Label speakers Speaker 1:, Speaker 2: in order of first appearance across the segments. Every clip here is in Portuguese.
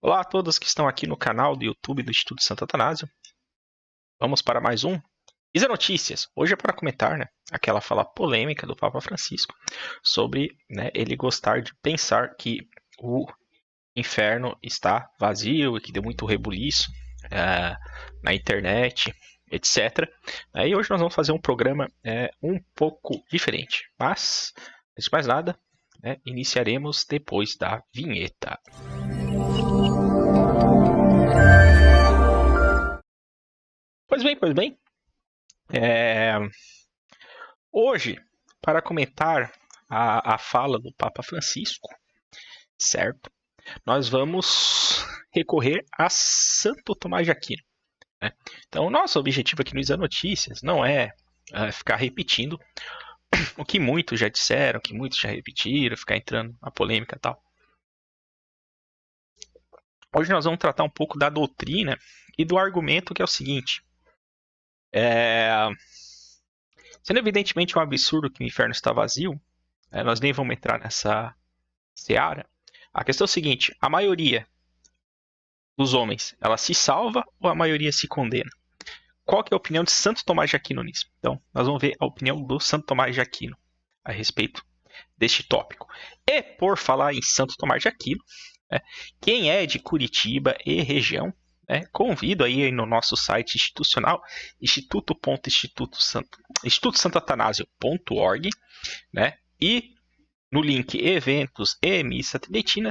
Speaker 1: Olá a todos que estão aqui no canal do YouTube do Instituto Santo Atanásio. Vamos para mais um Isa Notícias. Hoje é para comentar aquela fala polêmica do Papa Francisco sobre ele gostar de pensar que o inferno está vazio e que deu muito rebuliço na internet, etc. E hoje nós vamos fazer um programa um pouco diferente. Mas, antes de mais nada, iniciaremos depois da vinheta. Pois bem. Hoje, para comentar a fala do Papa Francisco, certo? Nós vamos recorrer a Santo Tomás de Aquino. Então, o nosso objetivo aqui no Isa Notícias não é ficar repetindo o que muitos já disseram, o que muitos já repetiram, ficar entrando na polêmica e tal. Hoje nós vamos tratar um pouco da doutrina e do argumento que é o seguinte. Sendo evidentemente um absurdo que o inferno está vazio, nós nem vamos entrar nessa seara. A questão é o seguinte: a maioria dos homens, ela se salva ou a maioria se condena? Qual que é a opinião de Santo Tomás de Aquino nisso? Então, nós vamos ver a opinião do Santo Tomás de Aquino a respeito deste tópico. E por falar em Santo Tomás de Aquino, quem é de Curitiba e região, convido aí no nosso site institucional, institutosantoatanasio.org, e no link eventos e missa tridentina,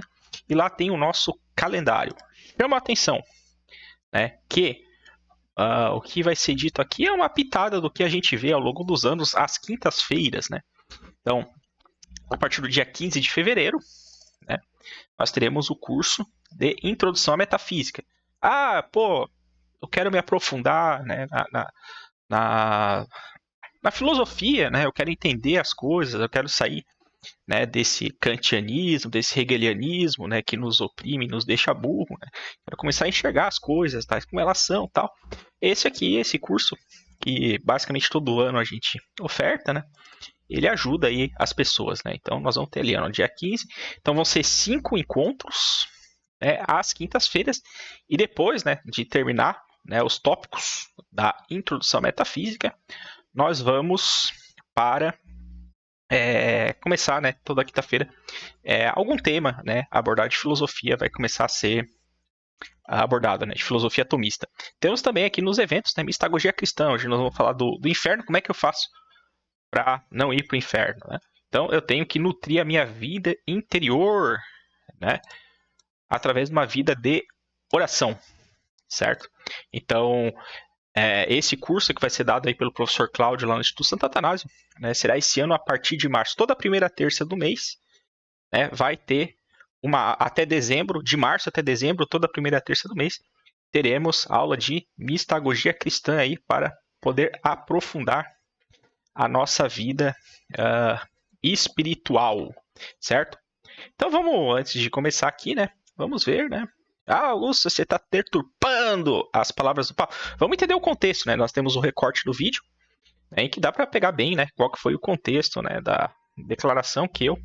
Speaker 1: e lá tem o nosso calendário. Chama a atenção que o que vai ser dito aqui é uma pitada do que a gente vê ao longo dos anos às quintas-feiras. Então, a partir do dia 15 de fevereiro, nós teremos o curso de Introdução à Metafísica. Eu quero me aprofundar na filosofia, eu quero entender as coisas, eu quero sair desse kantianismo, desse hegelianismo que nos oprime, nos deixa burro, quero começar a enxergar as coisas, tais como elas são, tal. Esse curso, que basicamente todo ano a gente oferta, ele ajuda aí as pessoas, Então nós vamos ter ali no dia 15, então vão ser 5 encontros às quintas-feiras, e depois de terminar os tópicos da introdução à metafísica, nós vamos para começar toda quinta-feira algum tema abordado de filosofia vai começar a ser abordado, de filosofia atomista. Temos também aqui nos eventos mistagogia cristã. Hoje nós vamos falar do inferno, como é que eu faço para não ir para o inferno. Então eu tenho que nutrir a minha vida interior através de uma vida de oração, certo? Então, esse curso que vai ser dado aí pelo professor Cláudio lá no Instituto Santo Atanásio, será esse ano a partir de março. Toda a primeira terça do mês vai ter até dezembro, de março até dezembro, toda a primeira terça do mês, teremos aula de mistagogia cristã aí para poder aprofundar a nossa vida espiritual, certo? Então vamos, antes de começar aqui, vamos ver, Augusto, você está deturpando as palavras do Papa. Vamos entender o contexto, Nós temos o recorte do vídeo, em que dá para pegar bem, qual que foi o contexto, da declaração que eu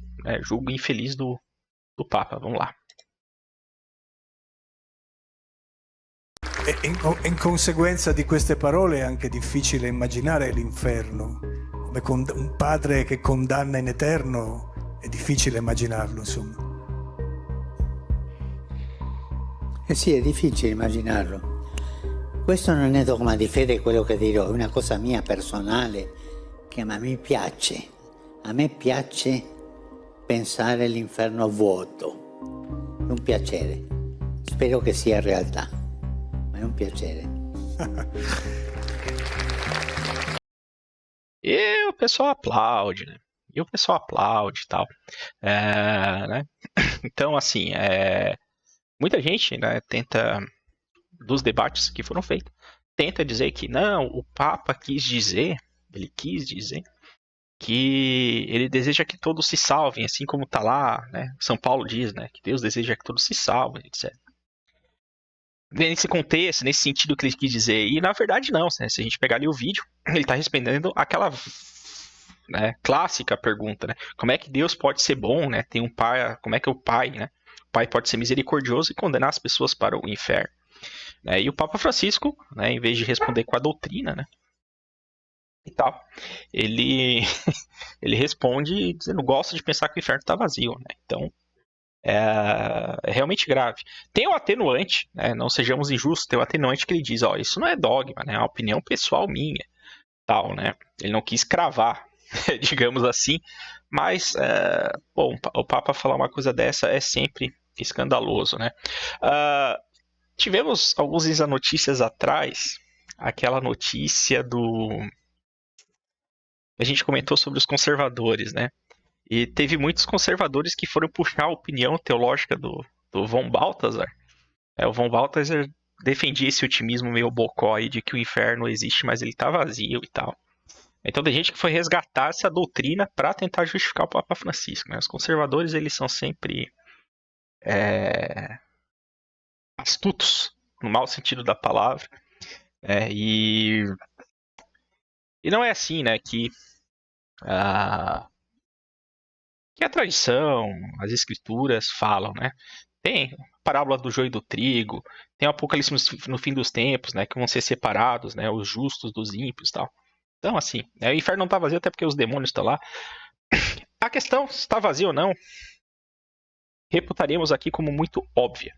Speaker 1: julgo infeliz do Papa. Vamos lá.
Speaker 2: In conseguenza di queste parole è anche difficile immaginare l'inferno. Come un padre che condanna in eterno, è difficile immaginarlo, insomma.
Speaker 3: Sì, è difficile immaginarlo. Questo non è dogma di fede quello che dirò, è una cosa mia personale che a me piace. A me piace pensare all'inferno vuoto. È un piacere. Spero che sia realtà, ma è un piacere.
Speaker 1: E o pessoal aplaude, E o pessoal aplaude e tal. Então, assim, muita gente tenta, dos debates que foram feitos, tenta dizer que não, o Papa quis dizer que ele deseja que todos se salvem, assim como está lá, São Paulo diz, que Deus deseja que todos se salvem, etc. Nesse contexto, nesse sentido que ele quis dizer, e na verdade não, se a gente pegar ali o vídeo, ele está respondendo aquela clássica pergunta, como é que Deus pode ser bom, tem um pai, como é que o pai, Pai pode ser misericordioso e condenar as pessoas para o inferno. Né? E o Papa Francisco, né, em vez de responder com a doutrina, né, e tal, ele responde dizendo: gosto de pensar que o inferno está vazio. Né? Então, é realmente grave. Tem o atenuante, né, não sejamos injustos, tem o atenuante que ele diz: ó, isso não é dogma, né, é uma opinião pessoal minha. Tal, né? Ele não quis cravar, digamos assim, mas bom, o Papa falar uma coisa dessa é sempre escandaloso, né? Tivemos alguns dias notícias atrás, aquela notícia a gente comentou sobre os conservadores, né? E teve muitos conservadores que foram puxar a opinião teológica do von Balthasar. O von Balthasar defendia esse otimismo meio bocó aí de que o inferno existe, mas ele tá vazio e tal. Então tem gente que foi resgatar essa doutrina para tentar justificar o Papa Francisco. Né? Os conservadores, eles são sempre astutos, no mau sentido da palavra. E não é assim, né, que a tradição, as escrituras falam, né? Tem a parábola do joio e do trigo, tem o Apocalipse no fim dos tempos, né, que vão ser separados, né, os justos dos ímpios e tal. Então, assim, o inferno não está vazio até porque os demônios estão lá. A questão, se está vazio ou não, reputaríamos aqui como muito óbvia.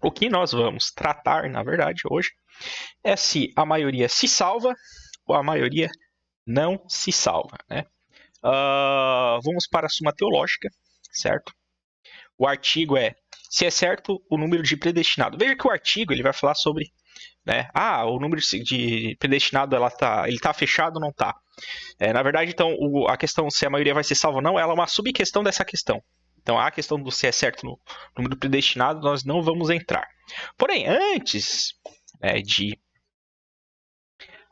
Speaker 1: O que nós vamos tratar, na verdade, hoje, é se a maioria se salva ou a maioria não se salva. Né? Vamos para a Suma Teológica, certo? O artigo é se é certo o número de predestinado. Veja que o artigo ele vai falar sobre, né, o número de predestinado ele tá fechado ou não tá. Na verdade, então, a questão se a maioria vai ser salva ou não, ela é uma subquestão dessa questão. Então, a questão do se é certo no número predestinado, nós não vamos entrar. Porém, antes de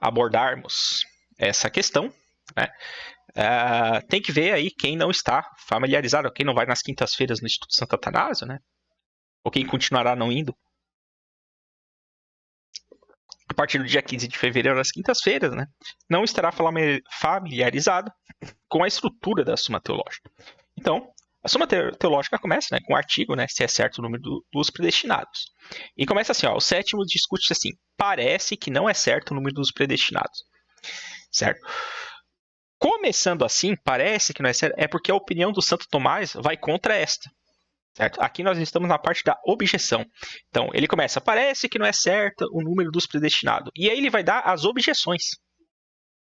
Speaker 1: abordarmos essa questão, né, tem que ver aí quem não está familiarizado, quem não vai nas quintas-feiras no Instituto Santo Atanásio, né? Ou quem continuará não indo. A partir do dia 15 de fevereiro, nas quintas-feiras, né? Não estará familiarizado com a estrutura da Suma Teológica. Então, a Suma Teológica começa, né, com o artigo, né, se é certo o número dos predestinados. E começa assim, o sétimo discute assim: parece que não é certo o número dos predestinados. Certo? Começando assim, parece que não é certo, é porque a opinião do Santo Tomás vai contra esta. Certo? Aqui nós estamos na parte da objeção. Então, ele começa, parece que não é certo o número dos predestinados. E aí ele vai dar as objeções.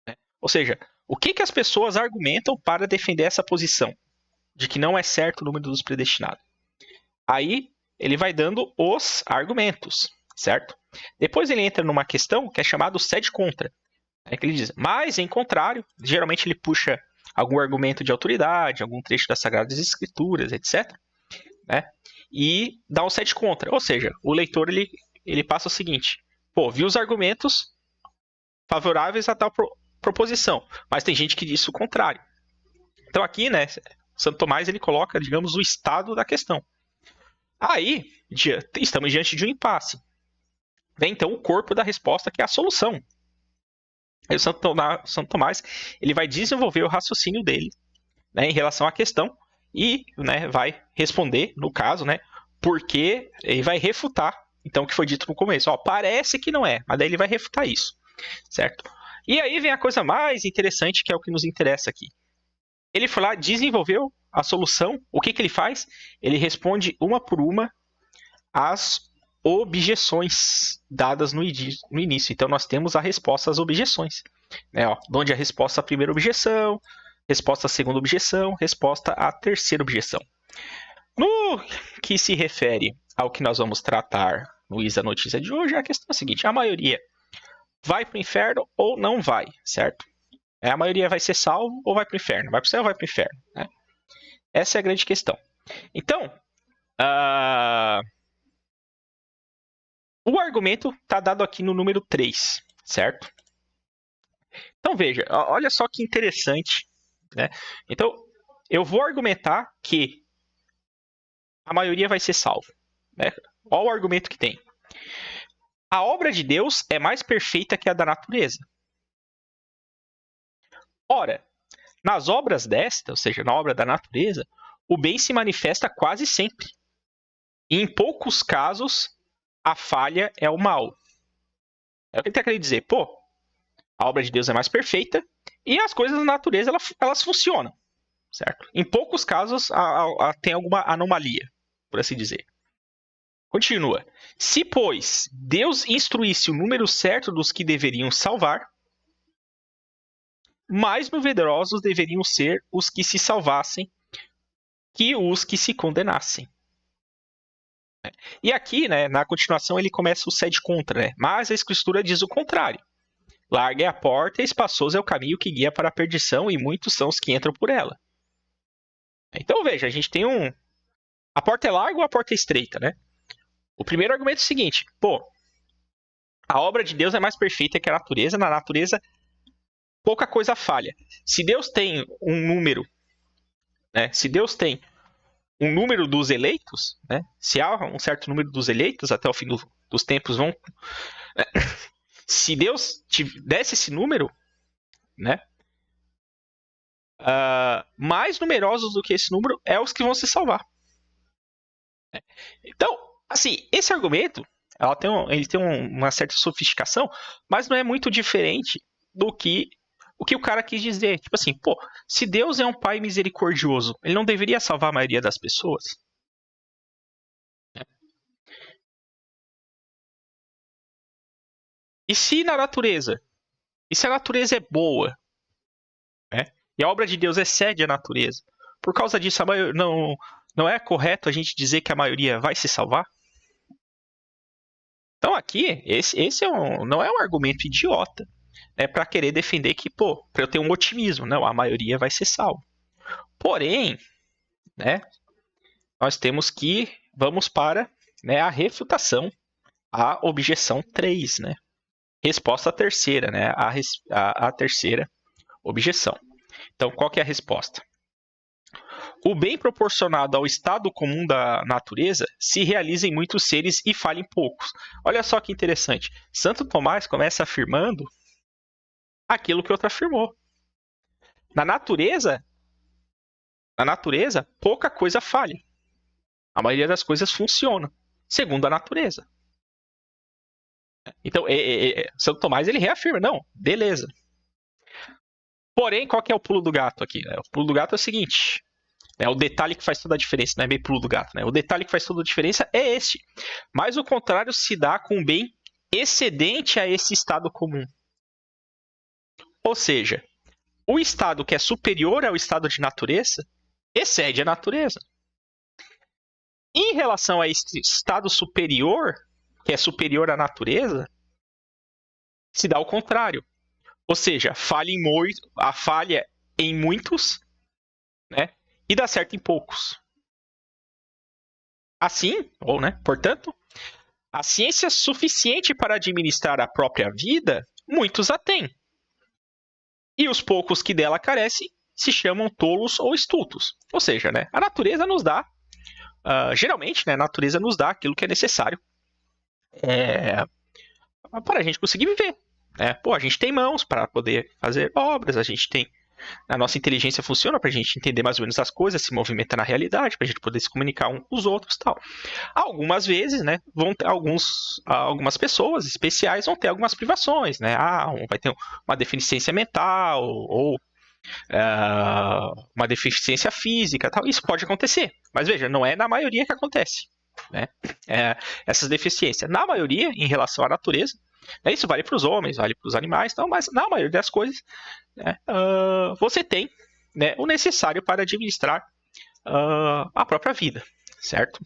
Speaker 1: Né? Ou seja, o que as pessoas argumentam para defender essa posição de que não é certo o número dos predestinados. Aí ele vai dando os argumentos, certo? Depois ele entra numa questão que é chamada sede contra. Que ele diz, mas em contrário, geralmente ele puxa algum argumento de autoridade, algum trecho das Sagradas Escrituras, etc. Né? E dá um sede contra. Ou seja, o leitor ele passa o seguinte: viu os argumentos favoráveis a tal proposição, mas tem gente que diz o contrário. Então aqui, né, Santo Tomás ele coloca, digamos, o estado da questão. Aí, estamos diante de um impasse. Vem então o corpo da resposta, que é a solução. Aí o Santo Tomás ele vai desenvolver o raciocínio dele, né, em relação à questão e, né, vai responder, no caso, né, porque ele vai refutar então o que foi dito no começo. Parece que não é, mas daí ele vai refutar isso, certo? E aí vem a coisa mais interessante, que é o que nos interessa aqui. Ele foi lá, desenvolveu a solução. O que ele faz? Ele responde uma por uma as objeções dadas no início. Então nós temos a resposta às objeções, né? Onde a resposta à primeira objeção, resposta à segunda objeção, resposta à terceira objeção. No que se refere ao que nós vamos tratar no Isa Notícia de hoje, a questão é a seguinte: a maioria vai para o inferno ou não vai, certo? A maioria vai ser salvo ou vai para o inferno? Vai para o céu ou vai para o inferno? Né? Essa é a grande questão. Então, o argumento está dado aqui no número 3, certo? Então veja, olha só que interessante. Né? Então, eu vou argumentar que a maioria vai ser salva. Né? Olha o argumento que tem. A obra de Deus é mais perfeita que a da natureza. Ora, nas obras desta, ou seja, na obra da natureza, o bem se manifesta quase sempre, E em poucos casos, a falha é o mal. É o que ele está querendo dizer. Pô, a obra de Deus é mais perfeita e as coisas da natureza elas funcionam, certo? Em poucos casos tem alguma anomalia, por assim dizer. Continua. Se, pois, Deus instruísse o número certo dos que deveriam salvar, mais numerosos deveriam ser os que se salvassem que os que se condenassem. E aqui, né, na continuação, ele começa o sede contra, né? Mas a Escritura diz o contrário. Larga é a porta e espaçoso é o caminho que guia para a perdição, e muitos são os que entram por ela. Então, veja, a gente tem a porta é larga ou a porta é estreita, né? O primeiro argumento é o seguinte, pô, a obra de Deus é mais perfeita que a natureza, na natureza pouca coisa falha. Se Deus tem um número, né? Se Deus tem um número dos eleitos, né? Se há um certo número dos eleitos até o fim dos tempos vão, né? Se Deus desse esse número, né? Mais numerosos do que esse número é os que vão se salvar. Então, assim, esse argumento ele tem uma certa sofisticação, mas não é muito diferente do que o cara quis dizer. Tipo assim, pô, se Deus é um pai misericordioso, ele não deveria salvar a maioria das pessoas? E se na natureza? E se a natureza é boa? Né? E a obra de Deus excede a natureza? Por causa disso, não é correto a gente dizer que a maioria vai se salvar? Então aqui, esse não é um argumento idiota, né, para querer defender que, pô, para eu ter um otimismo, não, a maioria vai ser salva. Porém, né, nós vamos para, né, a refutação, a objeção 3, né? Resposta à terceira, né? A terceira objeção. Então, qual que é a resposta? O bem proporcionado ao estado comum da natureza se realiza em muitos seres e falha em poucos. Olha só que interessante. Santo Tomás começa afirmando aquilo que outro afirmou. Na natureza, pouca coisa falha. A maioria das coisas funciona, segundo a natureza. Então, Santo Tomás ele reafirma, não, beleza. Porém, qual que é o pulo do gato aqui? O pulo do gato é o seguinte, o detalhe que faz toda a diferença, não é bem pulo do gato, né? O detalhe que faz toda a diferença é este. Mas o contrário se dá com um bem excedente a esse estado comum. Ou seja, o estado que é superior ao estado de natureza excede a natureza. Em relação a esse estado superior, que é superior à natureza, se dá o contrário. Ou seja, a falha em muitos, né? E dá certo em poucos. Assim, portanto, a ciência suficiente para administrar a própria vida, muitos a têm. E os poucos que dela carecem se chamam tolos ou estultos. Ou seja, né, a natureza nos dá, geralmente, né, a natureza nos dá aquilo que é necessário para a gente conseguir viver. Né? Pô, a gente tem mãos para poder fazer obras, a nossa inteligência funciona para a gente entender mais ou menos as coisas, se movimentar na realidade, para a gente poder se comunicar uns com os outros e tal. Algumas vezes, né, algumas pessoas especiais vão ter algumas privações, né? Vai ter uma deficiência mental ou uma deficiência física, tal. Isso pode acontecer, mas veja, não é na maioria que acontece, né? Essas deficiências, na maioria, em relação à natureza, né, isso vale para os homens, vale para os animais, tal, mas na maioria das coisas, né, você tem, né, o necessário para administrar a própria vida, certo?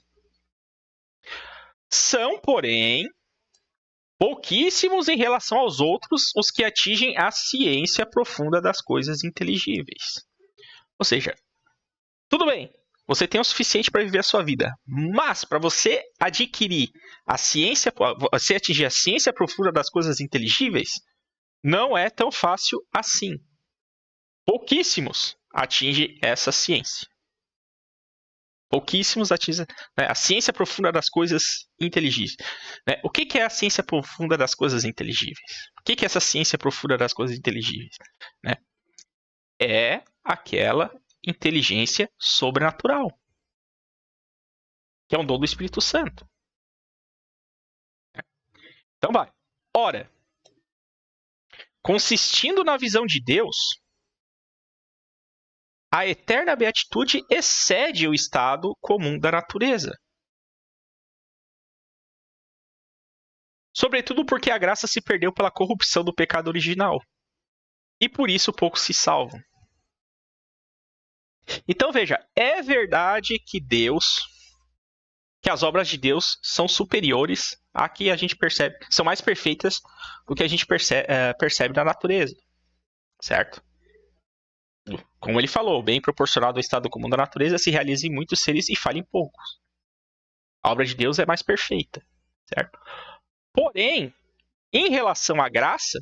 Speaker 1: São, porém, pouquíssimos em relação aos outros os que atingem a ciência profunda das coisas inteligíveis. Ou seja, tudo bem, você tem o suficiente para viver a sua vida, mas para você adquirir você atingir a ciência profunda das coisas inteligíveis, não é tão fácil assim. Pouquíssimos atingem essa ciência. Pouquíssimos atingem, né, a ciência profunda das coisas inteligíveis. Né? O que é a ciência profunda das coisas inteligíveis? O que é essa ciência profunda das coisas inteligíveis? Né? É aquela inteligência sobrenatural. que é um dom do Espírito Santo. Então vai. Ora, consistindo na visão de Deus, a eterna beatitude excede o estado comum da natureza. Sobretudo porque a graça se perdeu pela corrupção do pecado original. E por isso poucos se salvam. Então veja, é verdade que as obras de Deus são superiores a que a gente percebe, são mais perfeitas do que a gente percebe na natureza, certo? Como ele falou, bem proporcionado ao estado comum da natureza, se realiza em muitos seres e falha em poucos. A obra de Deus é mais perfeita, certo? Porém, em relação à graça,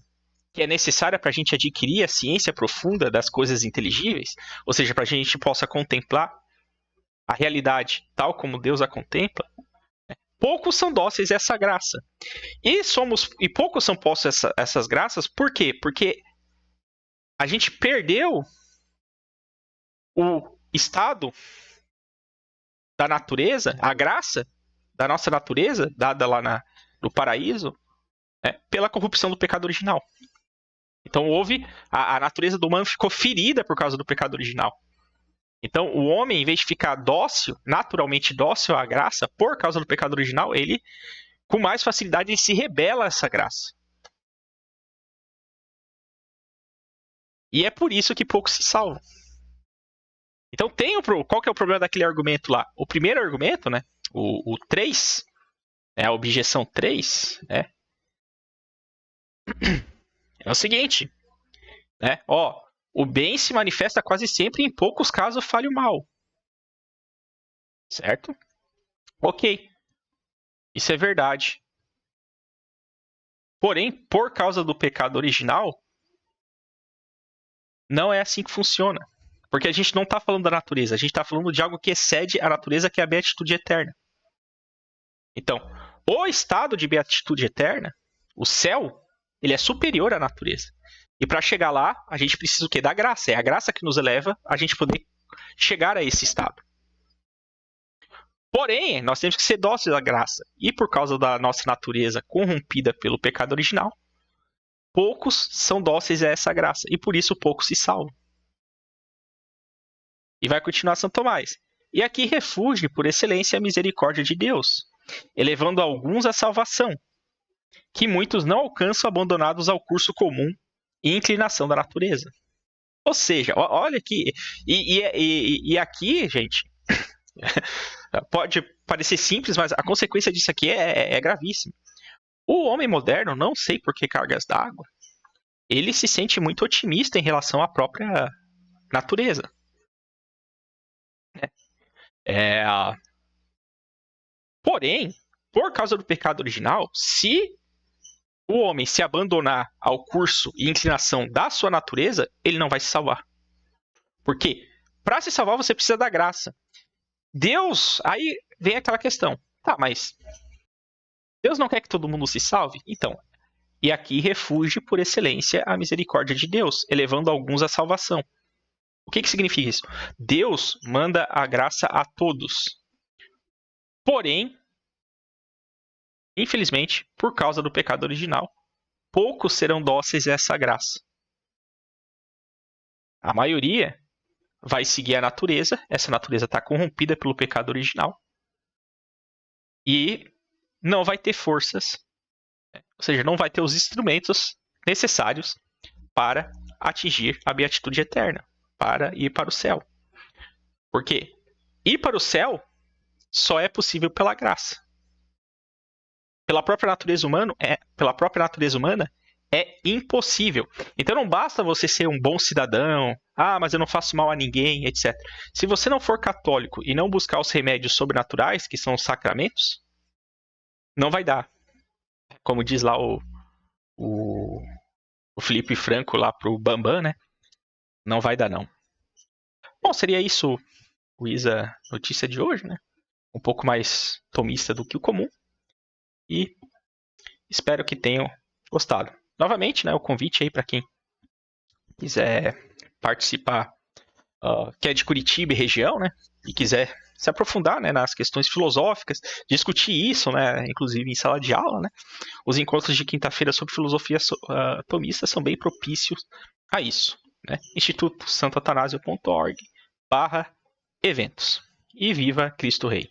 Speaker 1: que é necessária para a gente adquirir a ciência profunda das coisas inteligíveis, ou seja, para a gente possa contemplar a realidade tal como Deus a contempla, poucos são dóceis a essa graça. E poucos são postos a essas graças, por quê? Porque a gente perdeu o estado da natureza, a graça da nossa natureza, dada lá no paraíso, pela corrupção do pecado original. Então a natureza do humano ficou ferida por causa do pecado original. Então o homem, em vez de ficar dócil, naturalmente dócil à graça, por causa do pecado original, ele, com mais facilidade, ele se rebela a essa graça. E é por isso que poucos se salvam. Então qual que é o problema daquele argumento lá? O primeiro argumento, né, o 3, a objeção 3, é o seguinte, o bem se manifesta quase sempre, em poucos casos falha o mal. Certo? Ok. Isso é verdade. Porém, por causa do pecado original, não é assim que funciona. Porque a gente não está falando da natureza, a gente está falando de algo que excede a natureza, que é a beatitude eterna. Então, o estado de beatitude eterna, o céu, ele é superior à natureza. E para chegar lá, a gente precisa o quê? Da graça. É a graça que nos eleva a gente poder chegar a esse estado. Porém, nós temos que ser dóceis à graça. E por causa da nossa natureza corrompida pelo pecado original, poucos são dóceis a essa graça. E por isso poucos se salvam. E vai continuar São Tomás. E aqui refugie por excelência a misericórdia de Deus, elevando alguns à salvação, que muitos não alcançam, abandonados ao curso comum e inclinação da natureza. Ou seja, olha aqui, e aqui, gente, pode parecer simples, mas a consequência disso aqui é gravíssima. O homem moderno, não sei por que cargas d'água, ele se sente muito otimista em relação à própria natureza. Porém, por causa do pecado original, se o homem se abandonar ao curso e inclinação da sua natureza, ele não vai se salvar. Por quê? Para se salvar, você precisa da graça. Deus, aí vem aquela questão. Tá, mas Deus não quer que todo mundo se salve? Então, e aqui refugie por excelência a misericórdia de Deus, elevando alguns à salvação. O que significa isso? Deus manda a graça a todos. Porém, infelizmente, por causa do pecado original, poucos serão dóceis a essa graça. A maioria vai seguir a natureza, essa natureza está corrompida pelo pecado original, e não vai ter forças, ou seja, não vai ter os instrumentos necessários para atingir a beatitude eterna, para ir para o céu. Porque ir para o céu só é possível pela graça. Pela própria natureza humana é impossível. Então não basta você ser um bom cidadão, mas eu não faço mal a ninguém, etc. Se você não for católico e não buscar os remédios sobrenaturais, que são os sacramentos, não vai dar. Como diz lá o Felipe Franco lá pro Bambam, né? Não vai dar, não. Bom, seria isso o Isa Notícia de hoje, né? Um pouco mais tomista do que o comum. E espero que tenham gostado. Novamente, né, o convite aí para quem quiser participar, que é de Curitiba e região, né? E quiser se aprofundar, né, nas questões filosóficas, discutir isso, né, inclusive em sala de aula, né, os encontros de quinta-feira sobre filosofia tomista são bem propícios a isso. Né? institutosantoatanasio.org/eventos. E viva Cristo Rei!